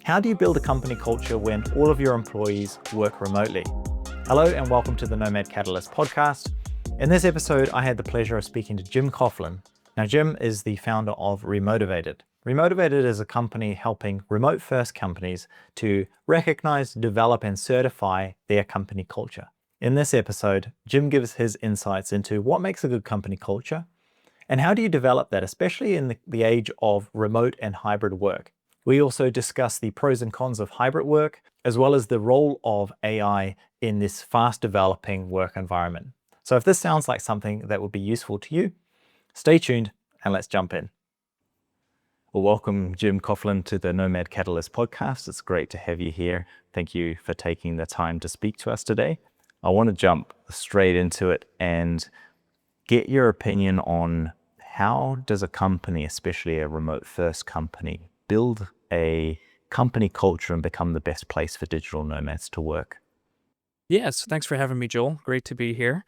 How do you build a company culture when all of your employees work remotely? Hello and welcome to the Nomad Catalyst podcast. In this episode, I had the pleasure of speaking to Jim Coughlin. Now, Jim is the founder of Remotivated. Remotivated is a company helping remote-first companies to recognize, develop, and certify their company culture. In this episode, Jim gives his insights into what makes a good company culture and how do you develop that, especially in the age of remote and hybrid work. We also discuss the pros and cons of hybrid work, as well as the role of AI in this fast developing work environment. So if this sounds like something that would be useful to you, stay tuned and let's jump in. Well, welcome Jim Coughlin to the Nomad Catalyst podcast. It's great to have you here. Thank you for taking the time to speak to us today. I want to jump straight into it and get your opinion on how does a company, especially a remote first company, build a company culture and become the best place for digital nomads to work? Yes, thanks for having me, Joel. Great to be here.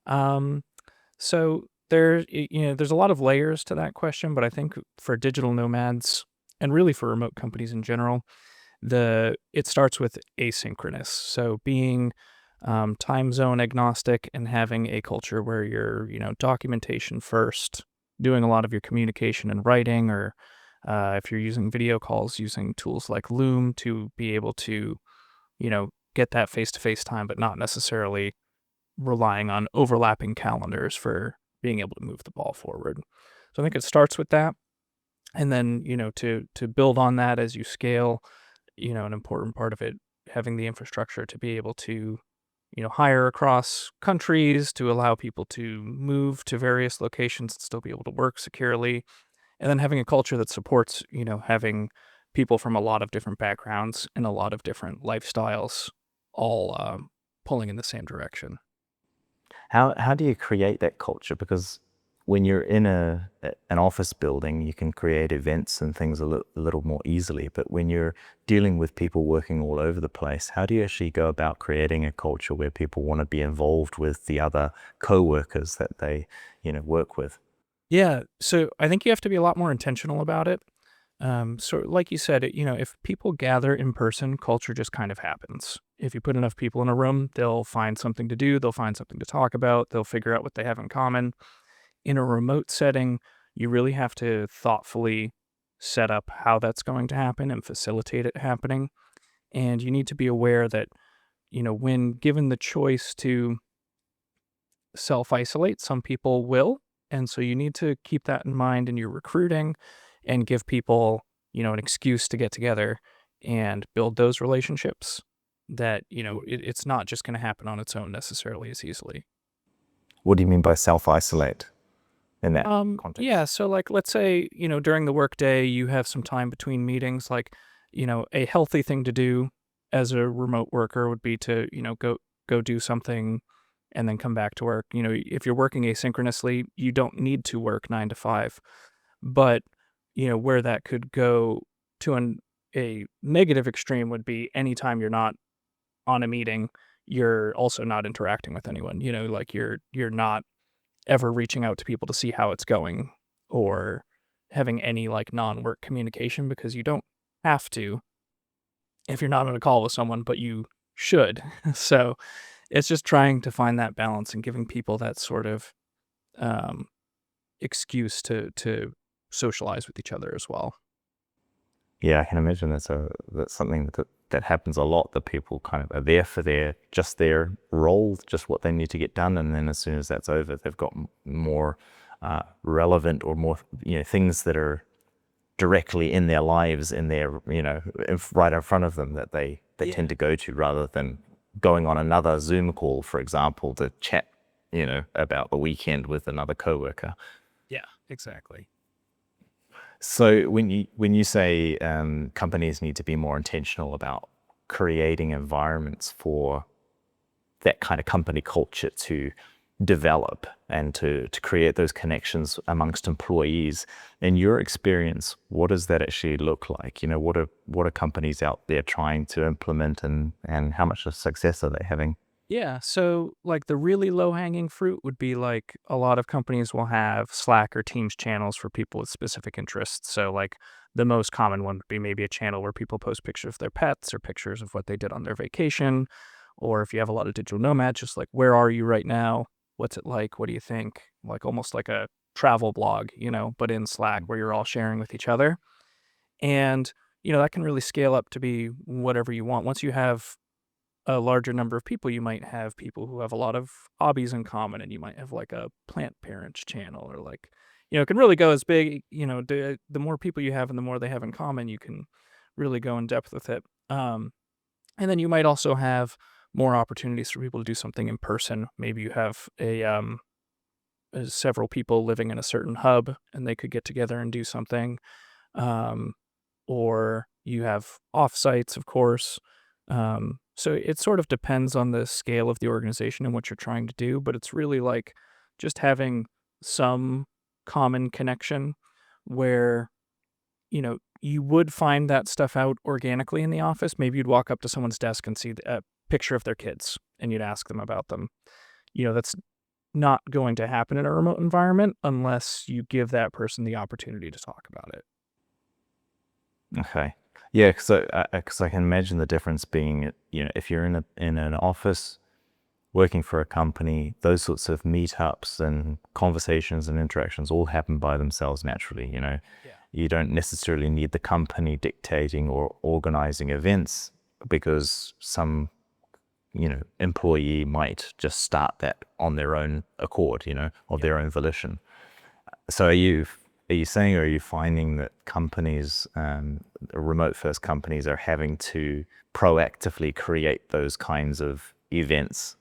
So there's a lot of layers to that question, but I think for digital nomads and really for remote companies in general, it starts with asynchronous. So being time zone agnostic and having a culture where you're, documentation first, doing a lot of your communication in writing, or if you're using video calls, using tools like Loom to be able to, get that face-to-face time, but not necessarily relying on overlapping calendars for being able to move the ball forward. So I think it starts with that. And then, to build on that as you scale, an important part of it, having the infrastructure to be able to, hire across countries, to allow people to move to various locations and still be able to work securely. And then having a culture that supports, having people from a lot of different backgrounds and a lot of different lifestyles all pulling in the same direction. How do you create that culture? Because when you're in an office building, you can create events and things a little more easily. But when you're dealing with people working all over the place, how do you actually go about creating a culture where people want to be involved with the other co-workers that they, work with? Yeah, so I think you have to be a lot more intentional about it. So like you said, if people gather in person, culture just kind of happens. If you put enough people in a room, they'll find something to do, they'll find something to talk about, they'll figure out what they have in common. In a remote setting, you really have to thoughtfully set up how that's going to happen and facilitate it happening. And you need to be aware that, when given the choice to self-isolate, some people will. And so you need to keep that in mind in your recruiting and give people, an excuse to get together and build those relationships that, it's not just going to happen on its own necessarily as easily. What do you mean by self-isolate in that context? Yeah, so like let's say, during the workday you have some time between meetings, like, a healthy thing to do as a remote worker would be to, go do something and then come back to work. If you're working asynchronously, you don't need to work 9 to 5. But, where that could go to a negative extreme would be anytime you're not on a meeting, you're also not interacting with anyone, like you're not ever reaching out to people to see how it's going or having any like non-work communication, because you don't have to if you're not on a call with someone, but you should. So it's just trying to find that balance and giving people that sort of um, excuse to socialize with each other as well. Yeah, I can imagine that's something that happens a lot, that people kind of are there for their role, just what they need to get done. And then as soon as that's over, they've got more relevant or more, things that are directly in their lives, in their, right in front of them that they tend to go to, rather than going on another Zoom call, for example, to chat, about the weekend with another coworker. Yeah, exactly. So when you say companies need to be more intentional about creating environments for that kind of company culture to develop and to create those connections amongst employees, in your experience, what does that actually look like? What are companies out there trying to implement, and how much of success are they having? Yeah, so like the really low hanging fruit would be like a lot of companies will have Slack or Teams channels for people with specific interests. So like the most common one would be maybe a channel where people post pictures of their pets or pictures of what they did on their vacation. Or if you have a lot of digital nomads, just like where are you right now? What's it like? What do you think? Like almost like a travel blog, but in Slack where you're all sharing with each other. And that can really scale up to be whatever you want. Once you have a larger number of people, you might have people who have a lot of hobbies in common, and you might have like a plant parents channel, or like, it can really go as big, the more people you have and the more they have in common, you can really go in depth with it. And then you might also have more opportunities for people to do something in person. Maybe you have several people living in a certain hub and they could get together and do something. Um, or you have offsites, of course. So it sort of depends on the scale of the organization and what you're trying to do, but it's really like just having some common connection where, you would find that stuff out organically in the office. Maybe you'd walk up to someone's desk and see a picture of their kids and you'd ask them about them. That's not going to happen in a remote environment unless you give that person the opportunity to talk about it. Okay. Yeah, because I can imagine the difference being, if you're in an office working for a company, those sorts of meetups and conversations and interactions all happen by themselves naturally. Yeah. You don't necessarily need the company dictating or organizing events because some, employee might just start that on their own accord, of their own volition. So are you saying, or are you finding that companies, remote first companies, are having to proactively create those kinds of events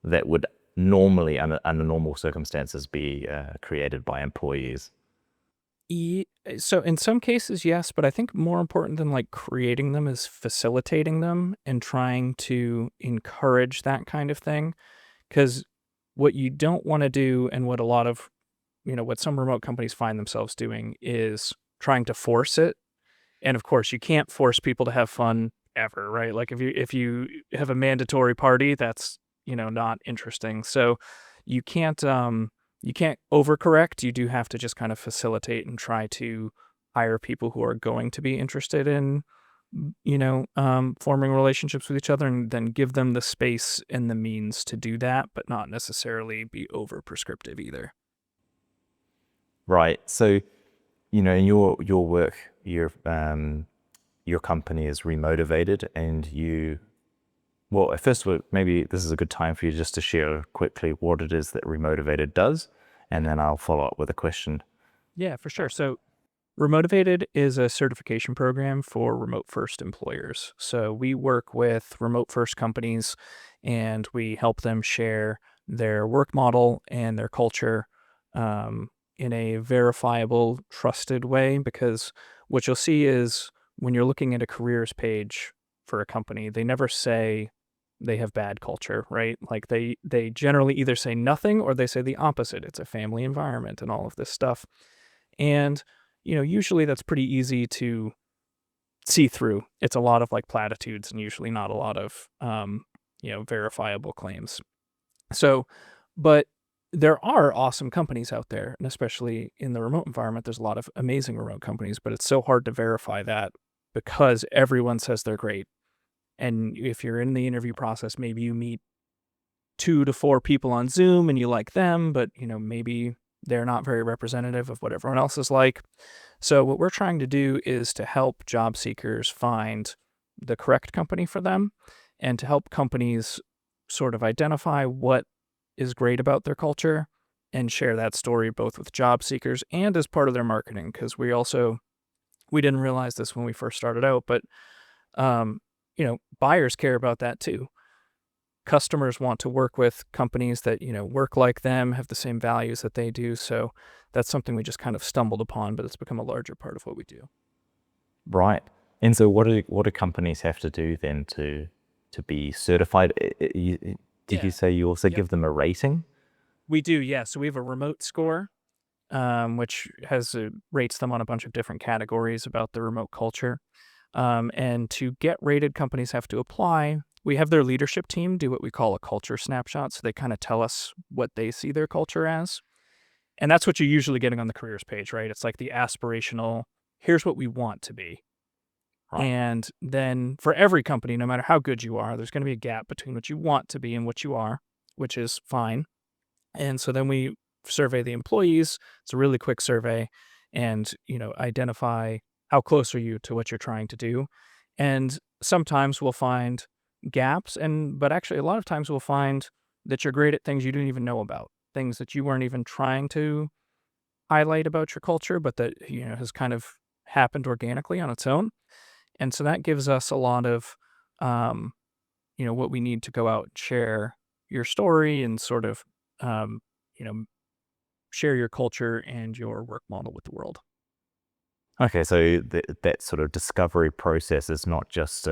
that would normally, under normal circumstances, be created by employees? So in some cases, yes, but I think more important than like creating them is facilitating them and trying to encourage that kind of thing. Because what you don't want to do, and what a lot of, what some remote companies find themselves doing is trying to force it. And of course, you can't force people to have fun ever, right? Like if you have a mandatory party, that's, not interesting. So you can't you can't overcorrect. You do have to just kind of facilitate and try to hire people who are going to be interested in forming relationships with each other, and then give them the space and the means to do that, but not necessarily be over prescriptive either. Right. So, in your work, your company is Remotivated, and well, first of all, maybe this is a good time for you just to share quickly what it is that Remotivated does, and then I'll follow up with a question. Yeah, for sure. So Remotivated is a certification program for remote first employers. So we work with remote first companies and we help them share their work model and their culture in a verifiable, trusted way. Because what you'll see is when you're looking at a careers page for a company, they never say they have bad culture, right? Like they generally either say nothing or they say the opposite. It's a family environment and all of this stuff. And, usually that's pretty easy to see through. It's a lot of like platitudes and usually not a lot of, verifiable claims. So, but there are awesome companies out there. And especially in the remote environment, there's a lot of amazing remote companies, but it's so hard to verify that because everyone says they're great. And if you're in the interview process, maybe you meet 2 to 4 people on Zoom and you like them, but maybe they're not very representative of what everyone else is like. So what we're trying to do is to help job seekers find the correct company for them and to help companies sort of identify what is great about their culture and share that story both with job seekers and as part of their marketing. Because we didn't realize this when we first started out, but buyers care about that too. Customers want to work with companies that, work like them, have the same values that they do. So that's something we just kind of stumbled upon, but it's become a larger part of what we do. Right. And so what do companies have to do then to be certified? Did Yeah. you say you also Yep. give them a rating? We do, yeah. So we have a remote score, which has rates them on a bunch of different categories about the remote culture. And to get rated, companies have to apply we have their leadership team do what we call a culture snapshot. So they kind of tell us what they see their culture as. And that's what you're usually getting on the careers page, right? It's like the aspirational, here's what we want to be. Right. And then for every company, no matter how good you are, there's going to be a gap between what you want to be and what you are, which is fine. And so then we survey the employees. It's a really quick survey and, identify how close are you to what you're trying to do. And sometimes we'll find gaps but actually a lot of times we'll find that you're great at things you didn't even know about, things that you weren't even trying to highlight about your culture, but that, has kind of happened organically on its own. And so that gives us a lot of, um, what we need to go out and share your story and sort of, um, you know, share your culture and your work model with the world. Okay, so that sort of discovery process is not just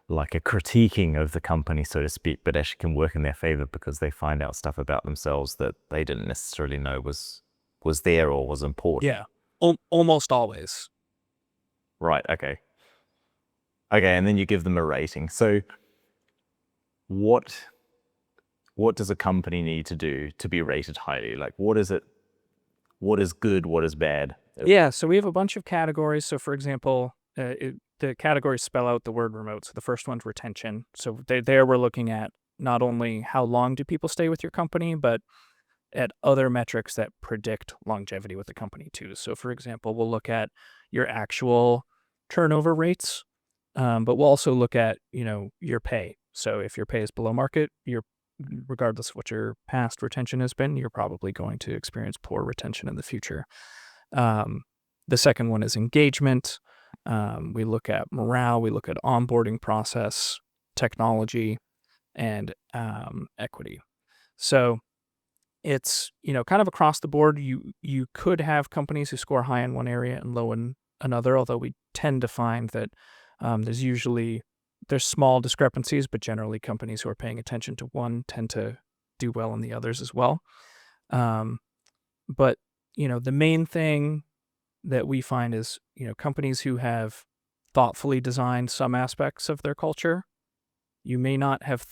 like a critiquing of the company, so to speak, but actually can work in their favor because they find out stuff about themselves that they didn't necessarily know was there or was important. Yeah, almost always. Right. Okay. Okay, and then you give them a rating. So what does a company need to do to be rated highly? Like, what is it? What is good? What is bad? Yeah, so we have a bunch of categories. So, for example, the categories spell out the word remote. So the first one's retention. So there we're looking at not only how long do people stay with your company, but at other metrics that predict longevity with the company too. So, for example, we'll look at your actual turnover rates, but we'll also look at your pay. So if your pay is below market, regardless of what your past retention has been, you're probably going to experience poor retention in the future. The second one is engagement. We look at morale, we look at onboarding process, technology, and equity. So it's kind of across the board. You could have companies who score high in one area and low in another, although we tend to find that there's small discrepancies, but generally companies who are paying attention to one tend to do well in the others as well. But the main thing that we find is companies who have thoughtfully designed some aspects of their culture. You may not have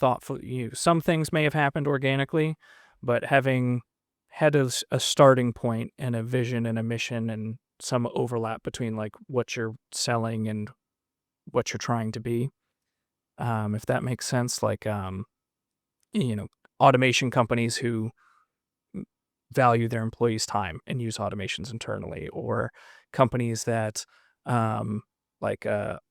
some things may have happened organically, but having had a starting point and a vision and a mission and some overlap between like what you're selling and what you're trying to be, if that makes sense, like automation companies who value their employees' time and use automations internally, or companies that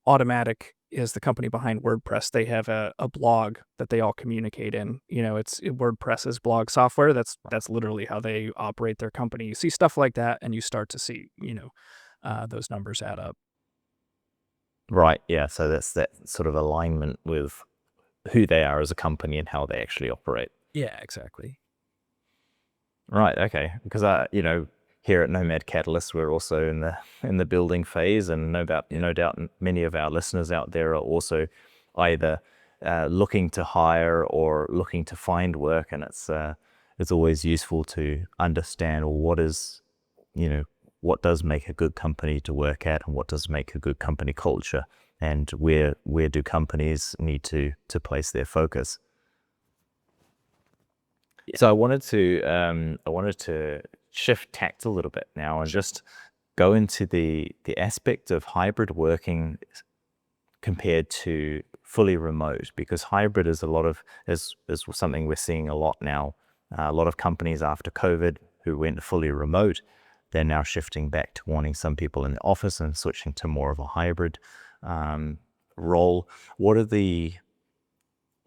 Automatic is the company behind WordPress. They have a blog that they all communicate in. It's WordPress's blog software. That's literally how they operate their company. You see stuff like that, and you start to see those numbers add up. Right. Yeah. So that's that sort of alignment with who they are as a company and how they actually operate. Yeah, exactly. Right. Okay. Because here at Nomad Catalyst, we're also in the building phase, and no doubt many of our listeners out there are also either looking to hire or looking to find work, and it's always useful to understand what does make a good company to work at, and what does make a good company culture, and where do companies need to place their focus. So I wanted to shift tact a little bit now and just go into the aspect of hybrid working compared to fully remote, because hybrid is something we're seeing a lot now. A lot of companies after COVID who went fully remote, they're now shifting back to wanting some people in the office and switching to more of a hybrid role. What are the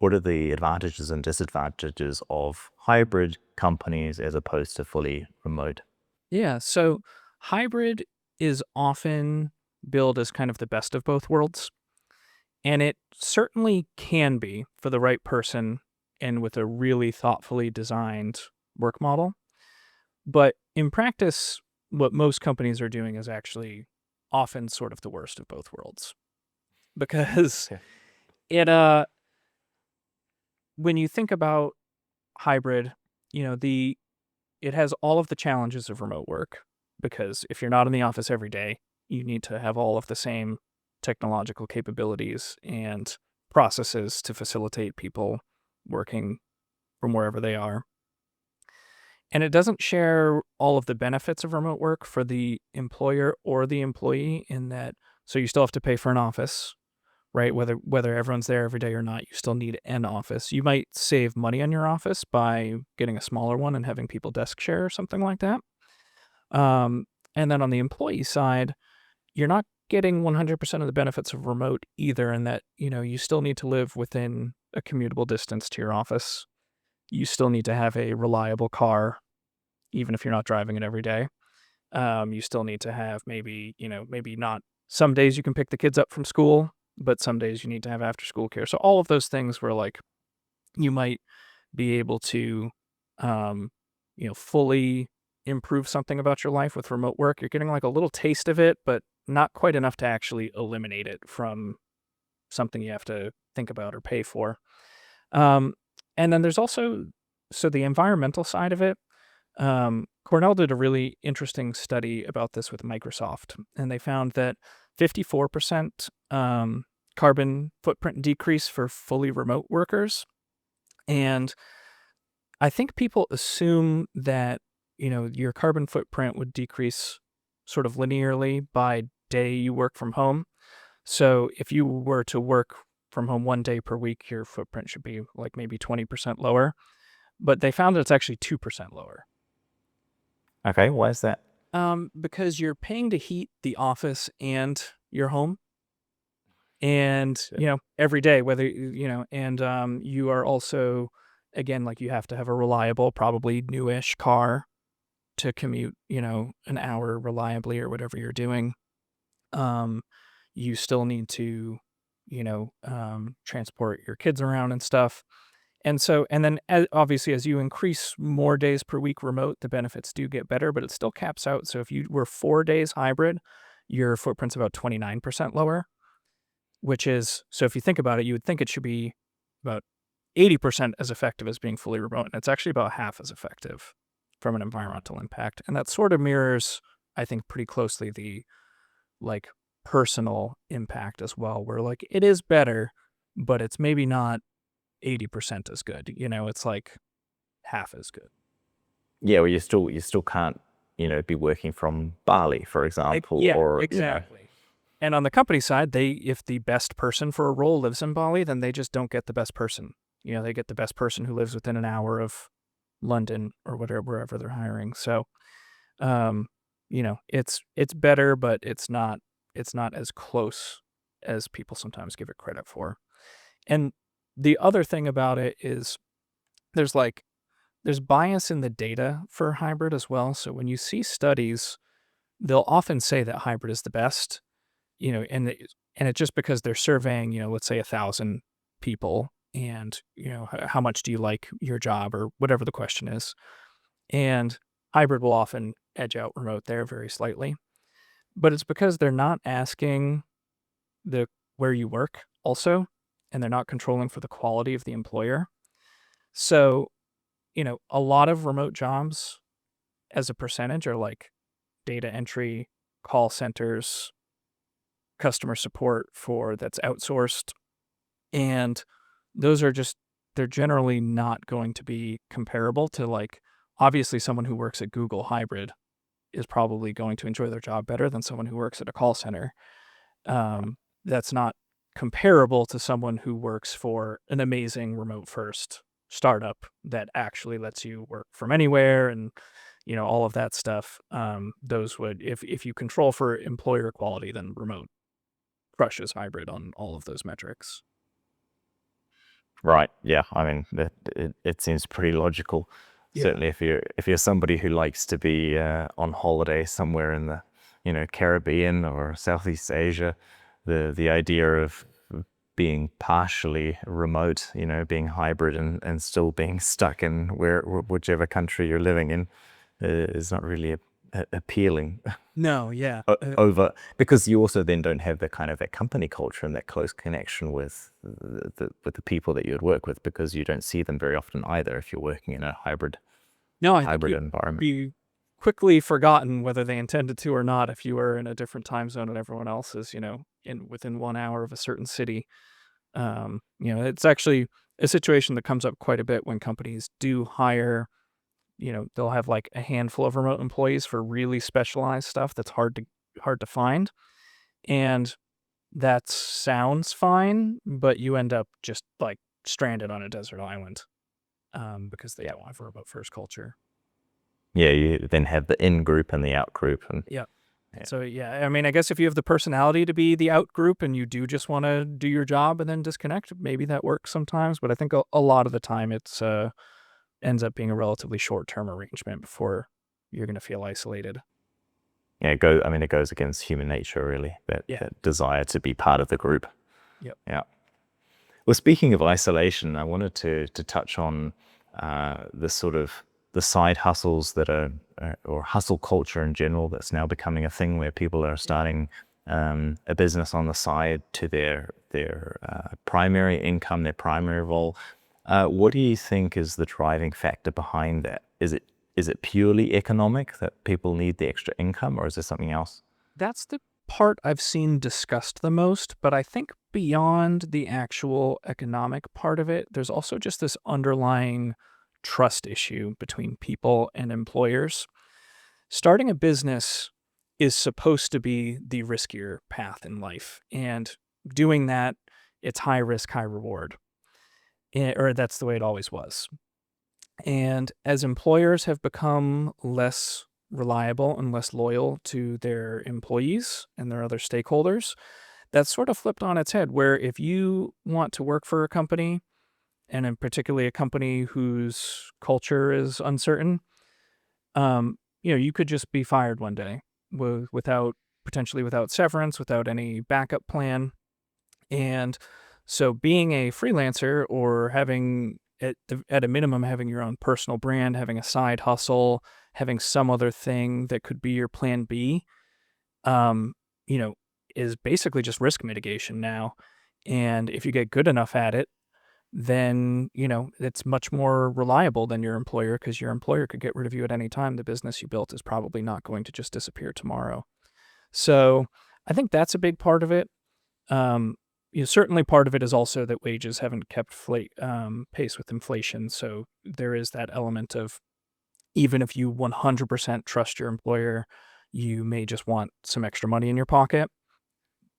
advantages and disadvantages of hybrid companies as opposed to fully remote? Yeah, so hybrid is often billed as kind of the best of both worlds, and it certainly can be for the right person and with a really thoughtfully designed work model. But in practice, what most companies are doing is actually often sort of the worst of both worlds. Because Okay. when you think about hybrid, it has all of the challenges of remote work, because if you're not in the office every day, you need to have all of the same technological capabilities and processes to facilitate people working from wherever they are. And it doesn't share all of the benefits of remote work for the employer or the employee in that, so you still have to pay for an office, right? Whether everyone's there every day or not, you still need an office. You might save money on your office by getting a smaller one and having people desk share or something like that. Um, and then on the employee side, you're not getting 100% of the benefits of remote either, in that, you still need to live within a commutable distance to your office. You still need to have a reliable car, even if you're not driving it every day. You still need to have maybe not, some days you can pick the kids up from school, but some days you need to have after school care. So all of those things where like you might be able to, um, fully improve something about your life with remote work. You're getting like a little taste of it, but not quite enough to actually eliminate it from something you have to think about or pay for. Um, and then there's also, so the environmental side of it. Cornell did a really interesting study about this with Microsoft, and they found that 54% carbon footprint decrease for fully remote workers. And I think people assume that, your carbon footprint would decrease sort of linearly by day you work from home. So if you were to work from home 1 day per week, your footprint should be like maybe 20% lower. But they found that it's actually 2% lower. Okay, why is that? Because you're paying to heat the office and your home, and every day, whether and you are also, again, like, you have to have a reliable, probably newish car to commute, an hour reliably or whatever you're doing. You still need to, transport your kids around and stuff. And so, and then obviously, as you increase more days per week remote, the benefits do get better, but it still caps out. So if you were 4 days hybrid, your footprint's about 29% lower, which is, so if you think about it, you would think it should be about 80% as effective as being fully remote. And it's actually about half as effective from an environmental impact. And that sort of mirrors, I think, pretty closely the like personal impact as well, where like it is better, but it's maybe not 80% as good. It's like half as good. Yeah, well, you still can't, be working from Bali, for example, Yeah, or exactly. And on the company side, if the best person for a role lives in Bali, then they just don't get the best person. They get the best person who lives within an hour of London or whatever, wherever they're hiring. So, it's better, but it's not as close as people sometimes give it credit for. And the other thing about it is there's bias in the data for hybrid as well. So when you see studies, they'll often say that hybrid is the best, and it's just because they're surveying, let's say 1,000 people, and how much do you like your job or whatever the question is, and hybrid will often edge out remote there very slightly, but it's because they're not asking the where you work also, and they're not controlling for the quality of the employer. So, a lot of remote jobs as a percentage are like data entry, call centers, customer support that's outsourced. And those are just, they're generally not going to be comparable to, like, obviously someone who works at Google hybrid is probably going to enjoy their job better than someone who works at a call center. That's not comparable to someone who works for an amazing remote first startup that actually lets you work from anywhere and all of that stuff. Those would, if you control for employer quality, then remote crushes hybrid on all of those metrics. Right. Yeah. I mean, it seems pretty logical. Yeah. Certainly, if you're somebody who likes to be on holiday somewhere in the, Caribbean or Southeast Asia, the idea of being partially remote, being hybrid and still being stuck in whichever country you're living in, is not really appealing. No, yeah. Over, because you also then don't have the kind of that company culture and that close connection with the people that you would work with, because you don't see them very often either if you're working in a hybrid I think environment. be quickly forgotten whether they intended to or not if you were in a different time zone and everyone else is, within 1 hour of a certain city. It's actually a situation that comes up quite a bit when companies do hire. They'll have like a handful of remote employees for really specialized stuff that's hard to find, and that sounds fine, but you end up just like stranded on a desert island because they don't have a remote first culture. Yeah, you then have the in group and the out group, and Yeah. yeah. So yeah, I mean, I guess if you have the personality to be the out group and you do just want to do your job and then disconnect, maybe that works sometimes. But I think a lot of the time it's ends up being a relatively short-term arrangement before you're going to feel isolated. Yeah, it goes against human nature, really, that, Yeah. that desire to be part of the group. Yep. Yeah. Well, speaking of isolation, I wanted to touch on the sort of the side hustles that are, or hustle culture in general, that's now becoming a thing where people are starting a business on the side to their primary income, their primary role. What do you think is the driving factor behind that? Is it purely economic that people need the extra income, or is there something else? That's the part I've seen discussed the most, but I think beyond the actual economic part of it, there's also just this underlying trust issue between people and employers. Starting a business is supposed to be the riskier path in life, and doing that, it's high risk, high reward. Or that's the way it always was. And as employers have become less reliable and less loyal to their employees and their other stakeholders, that's sort of flipped on its head. Where if you want to work for a company, and in particularly a company whose culture is uncertain, you could just be fired one day without potentially without severance, without any backup plan. And so being a freelancer or having at a minimum having your own personal brand, having a side hustle, having some other thing that could be your plan B, um, you know, is basically just risk mitigation now. And if you get good enough at it, then, it's much more reliable than your employer because your employer could get rid of you at any time. The business you built is probably not going to just disappear tomorrow. So I think that's a big part of it. Um, certainly part of it is also that wages haven't kept pace with inflation. So there is that element of even if you 100% trust your employer, you may just want some extra money in your pocket.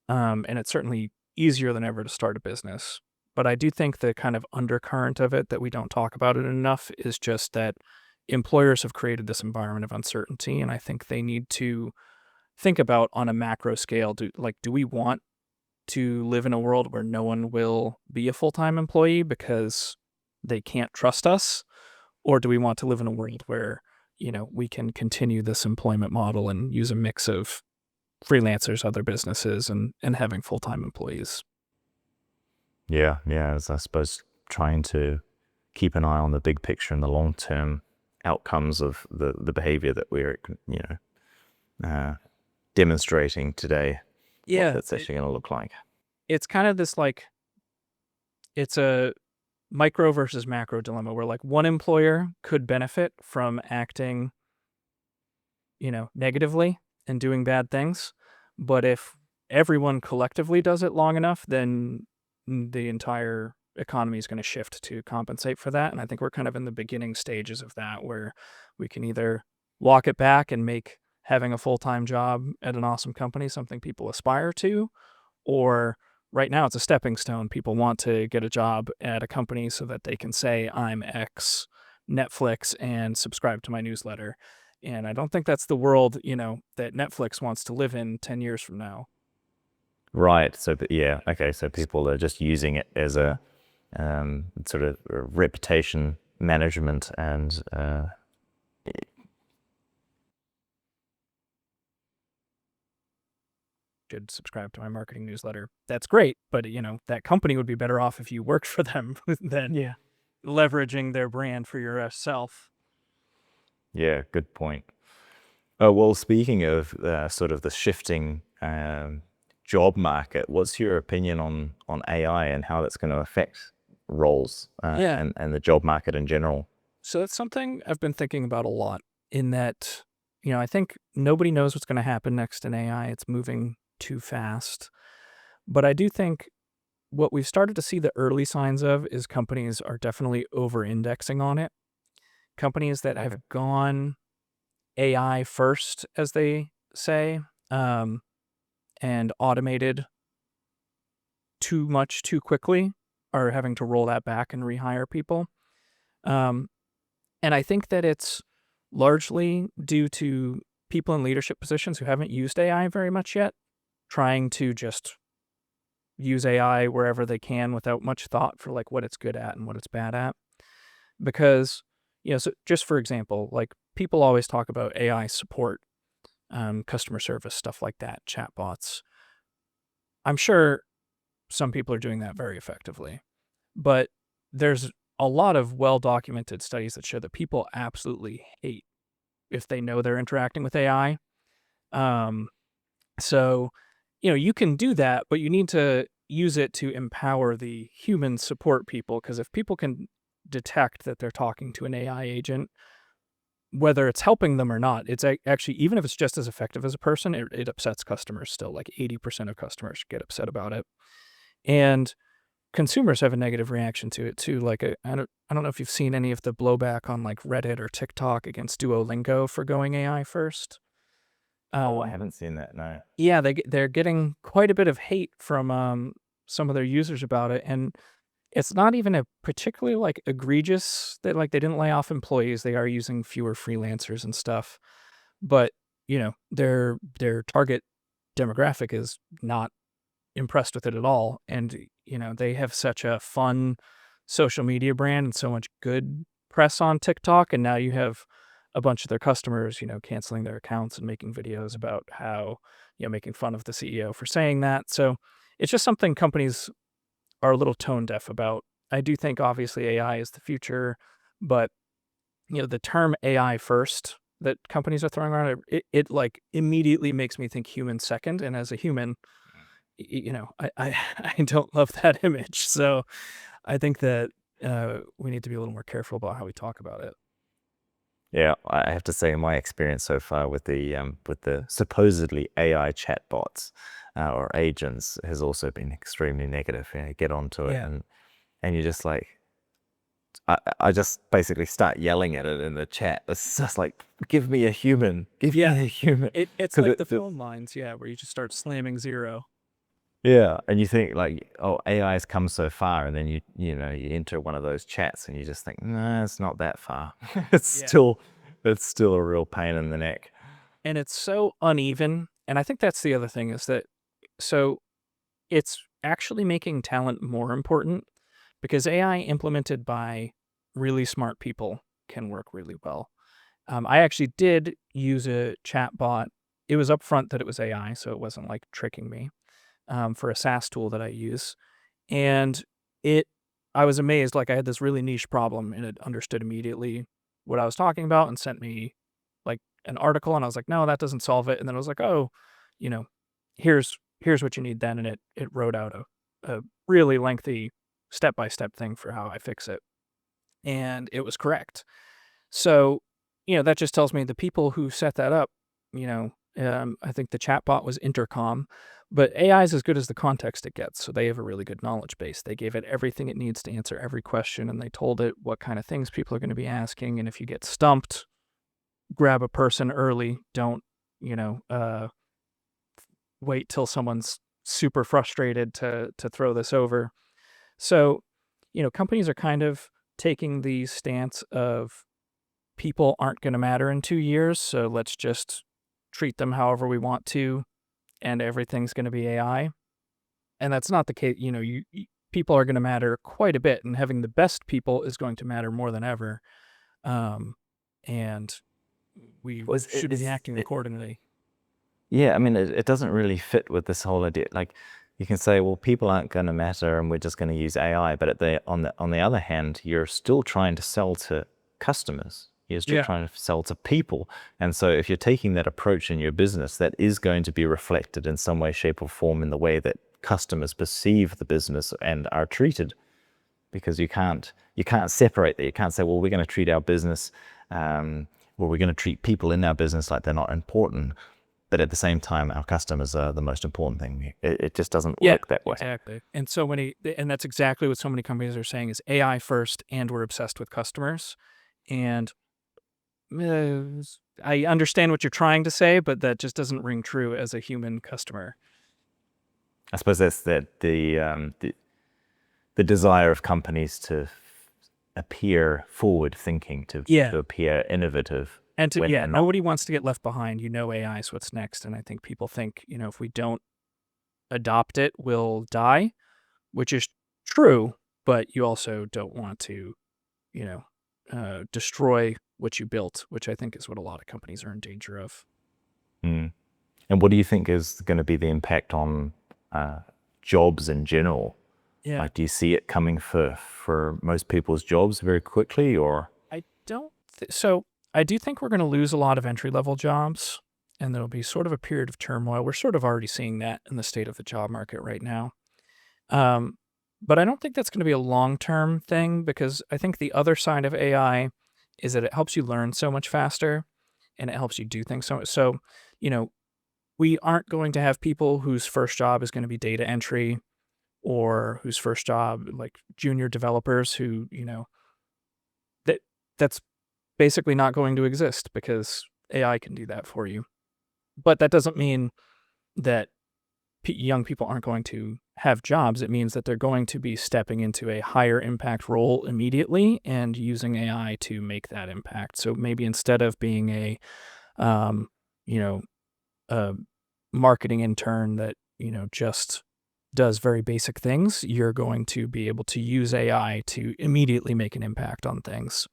And it's certainly easier than ever to start a business. But I do think the kind of undercurrent of it that we don't talk about it enough is just that employers have created this environment of uncertainty. And I think they need to think about on a macro scale, do we want to live in a world where no one will be a full-time employee because they can't trust us? Or do we want to live in a world where, we can continue this employment model and use a mix of freelancers, other businesses, and having full-time employees? Yeah, yeah, as I suppose trying to keep an eye on the big picture and the long-term outcomes of the behavior that we're, demonstrating today, what Yeah, that's actually going to look like. it's kind of this like, it's a micro versus macro dilemma where like one employer could benefit from acting, negatively and doing bad things. But if everyone collectively does it long enough, then the entire economy is going to shift to compensate for that. And I think we're kind of in the beginning stages of that where we can either walk it back and make having a full-time job at an awesome company something people aspire to, or right now it's a stepping stone. People want to get a job at a company so that they can say, I'm X Netflix and subscribe to my newsletter. And I don't think that's the world, that Netflix wants to live in 10 years from now. Right. So, yeah. Okay. So people are just using it as a sort of reputation management and Should subscribe to my marketing newsletter. That's great. But, that company would be better off if you worked for them than yeah. leveraging their brand for yourself. Yeah. Good point. Oh, well, speaking of sort of the shifting job market, what's your opinion on AI and how that's going to affect roles Yeah. and the job market in general? So that's something I've been thinking about a lot in that, I think nobody knows what's going to happen next in AI. It's moving too fast. But I do think what we've started to see the early signs of is companies are definitely over-indexing on it. Companies that have gone AI first, as they say, and automated too much too quickly are having to roll that back and rehire people. Um, and I think that it's largely due to people in leadership positions who haven't used AI very much yet, trying to just use AI wherever they can without much thought for like what it's good at and what it's bad at. Because, so just for example, like people always talk about AI support, customer service, stuff like that, chatbots. I'm sure some people are doing that very effectively, but there's a lot of well-documented studies that show that people absolutely hate if they know they're interacting with AI. Um, so, you can do that, but you need to use it to empower the human support people. Because if people can detect that they're talking to an AI agent, whether it's helping them or not, it's actually, even if it's just as effective as a person, it upsets customers still. Like 80% of customers get upset about it. And consumers have a negative reaction to it too. Like I don't know if you've seen any of the blowback on like Reddit or TikTok against Duolingo for going AI first. I haven't seen that, no. Yeah, they're getting quite a bit of hate from some of their users about it, and it's not even a particularly like egregious that like they didn't lay off employees. They are using fewer freelancers and stuff, but their target demographic is not impressed with it at all. And, they have such a fun social media brand and so much good press on TikTok. And now you have a bunch of their customers, canceling their accounts and making videos about how, making fun of the CEO for saying that. So it's just something companies are a little tone deaf about. I do think obviously AI is the future, but, the term AI first that companies are throwing around, it like immediately makes me think human second. And as a human, I I don't love that image. So I think that we need to be a little more careful about how we talk about it. Yeah, I have to say my experience so far with the supposedly AI chatbots or agents has also been extremely negative. Get onto it, Yeah. and you're just like, I just basically start yelling at it in the chat. It's just like, give me a human, give me Yeah. a human, It's because like the phone lines, yeah, where you just start slamming zero. yeah, and you think like, oh, AI has come so far, and then you enter one of those chats, and you just think, no, it's not that far. It's Yeah. still a real pain in the neck. And it's so uneven. And I think that's the other thing is that so it's actually making talent more important because AI implemented by really smart people can work really well. I actually did use a chat bot. It was upfront that it was AI, so it wasn't like tricking me, for a SaaS tool that I use. And it, I was amazed. Like I had this really niche problem and it understood immediately what I was talking about and sent me like an article. And I was like, no, that doesn't solve it. And then I was like, oh, you know, here's what you need then. And it wrote out a really lengthy step-by-step thing for how I fix it. And it was correct. So, that just tells me the people who set that up, I think the chatbot was Intercom, but AI is as good as the context it gets. So they have a really good knowledge base. They gave it everything it needs to answer every question, and they told it what kind of things people are going to be asking. And if you get stumped, grab a person early. Don't, you know, uh, wait till someone's super frustrated to throw this over. So, companies are kind of taking the stance of people aren't going to matter in 2 years, so let's just treat them however we want to, and everything's going to be AI. And that's not the case. People are going to matter quite a bit, and having the best people is going to matter more than ever. Um, and we Was should be acting it, accordingly. yeah, I mean, it doesn't really fit with this whole idea. Like, you can say, well, people aren't going to matter, and we're just going to use AI. But on the other hand, you're still trying to sell to customers. You're still Yeah, trying to sell to people. And so, if you're taking that approach in your business, that is going to be reflected in some way, shape, or form in the way that customers perceive the business and are treated. Because you can't separate that. You can't say, well, we're going to treat our business, or we're going to treat people in our business like they're not important. but at the same time, our customers are the most important thing. It just doesn't Yeah, work that way. exactly. And that's exactly what so many companies are saying is AI first, and we're obsessed with customers. And I understand what you're trying to say, but that just doesn't ring true as a human customer. I suppose that's the desire of companies to appear forward thinking, to appear innovative. And when they're not. nobody wants to get left behind. AI is what's next. And I think people think, if we don't adopt it, we'll die, which is true, but you also don't want to, destroy what you built, which I think is what a lot of companies are in danger of. Mm. And what do you think is going to be the impact on jobs in general? Yeah. Like, do you see it coming for most people's jobs very quickly, or? I don't so. I do think we're going to lose a lot of entry-level jobs, and there'll be sort of a period of turmoil. We're sort of already seeing that in the state of the job market right now. But I don't think that's going to be a long-term thing, because I think the other side of AI is that it helps you learn so much faster, and it helps you do things so, we aren't going to have people whose first job is going to be data entry, or whose first job, like junior developers who, that's basically not going to exist, because AI can do that for you. But that doesn't mean that young people aren't going to have jobs. It means that they're going to be stepping into a higher impact role immediately and using AI to make that impact. So maybe instead of being a marketing intern that, just does very basic things, you're going to be able to use AI to immediately make an impact on things.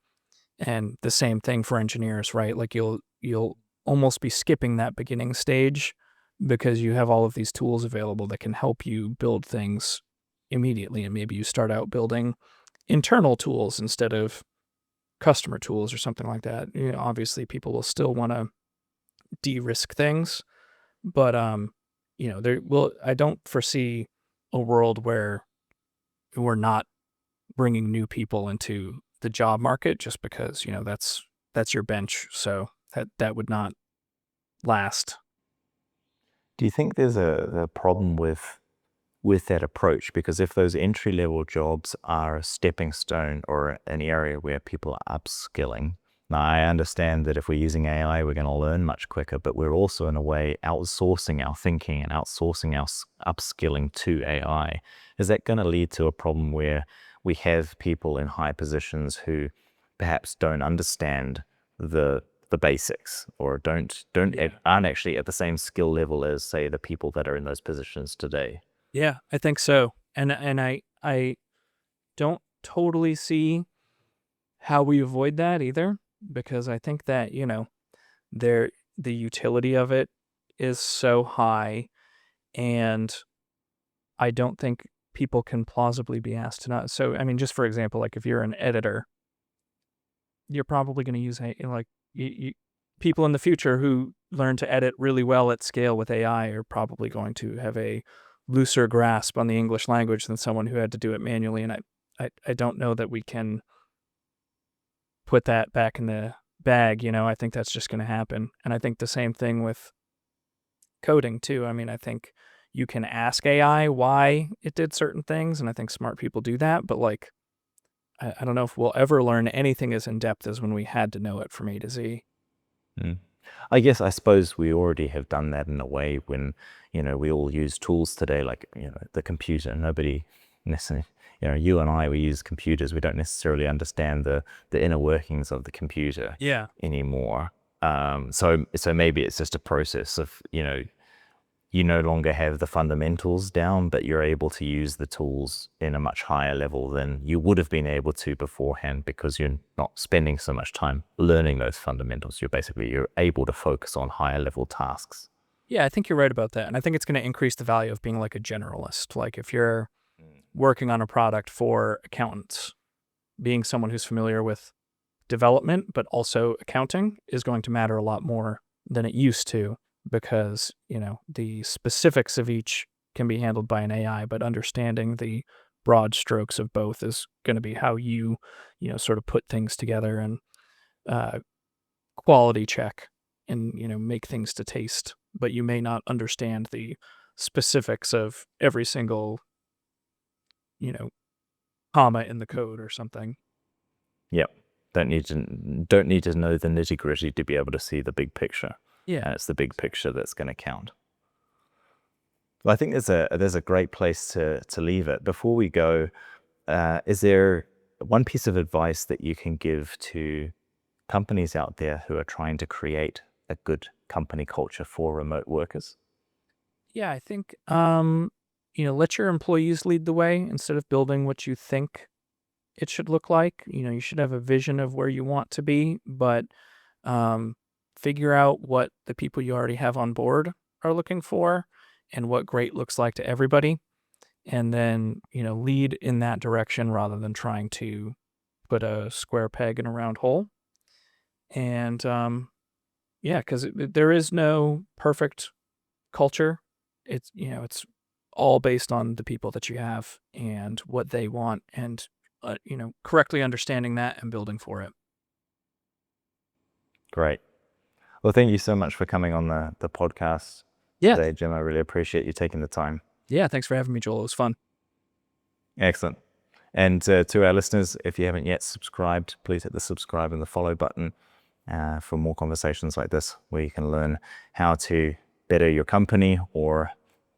And the same thing for engineers, right? Like you'll almost be skipping that beginning stage, because you have all of these tools available that can help you build things immediately. And maybe you start out building internal tools instead of customer tools or something like that. Obviously people will still want to de-risk things, but I don't foresee a world where we're not bringing new people into the job market just because, that's your bench. So that would not last. Do you think there's a problem with that approach? Because if those entry-level jobs are a stepping stone or an area where people are upskilling, now I understand that if we're using AI, we're going to learn much quicker, but we're also in a way outsourcing our thinking and outsourcing our upskilling to AI. Is that going to lead to a problem where we have people in high positions who perhaps don't understand the basics, or aren't actually at the same skill level as, say, the people that are in those positions today? Yeah, I think so. And I don't totally see how we avoid that either, because I think that, the utility of it is so high, and I don't think people can plausibly be asked to not. So, I mean, just for example, like if you're an editor, you're probably going to use people in the future who learn to edit really well at scale with AI are probably going to have a looser grasp on the English language than someone who had to do it manually. And I don't know that we can put that back in the bag. I think that's just going to happen. And I think the same thing with coding too. I mean, I think you can ask AI why it did certain things, and I think smart people do that. But like, I don't know if we'll ever learn anything as in depth as when we had to know it from A to Z. Mm. I suppose we already have done that in a way when, we all use tools today, like, the computer. Nobody necessarily, you and I, we use computers. We don't necessarily understand the inner workings of the computer anymore. So maybe it's just a process of, you no longer have the fundamentals down, but you're able to use the tools in a much higher level than you would have been able to beforehand, because you're not spending so much time learning those fundamentals. You're able to focus on higher level tasks. Yeah, I think you're right about that. And I think it's going to increase the value of being like a generalist. Like if you're working on a product for accountants, being someone who's familiar with development, but also accounting, is going to matter a lot more than it used to, because, the specifics of each can be handled by an AI, but understanding the broad strokes of both is going to be how you, sort of put things together and quality check and, make things to taste, but you may not understand the specifics of every single, you know, comma in the code or something. Yep. Don't need to know the nitty-gritty to be able to see the big picture. Yeah. And it's the big picture that's going to count. Well, I think there's a great place to leave it. Before we go, is there one piece of advice that you can give to companies out there who are trying to create a good company culture for remote workers? Yeah, I think, let your employees lead the way instead of building what you think it should look like. You should have a vision of where you want to be, but figure out what the people you already have on board are looking for and what great looks like to everybody. And then, lead in that direction rather than trying to put a square peg in a round hole. And yeah, because there is no perfect culture. It's all based on the people that you have and what they want, and correctly understanding that and building for it. Great. Well, thank you so much for coming on the podcast today, Jim. I really appreciate you taking the time. Yeah, thanks for having me, Joel. It was fun. Excellent. And to our listeners, if you haven't yet subscribed, please hit the subscribe and the follow button for more conversations like this, where you can learn how to better your company or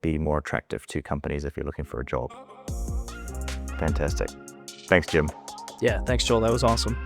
be more attractive to companies if you're looking for a job. Fantastic. Thanks, Jim. Yeah, thanks, Joel. That was awesome.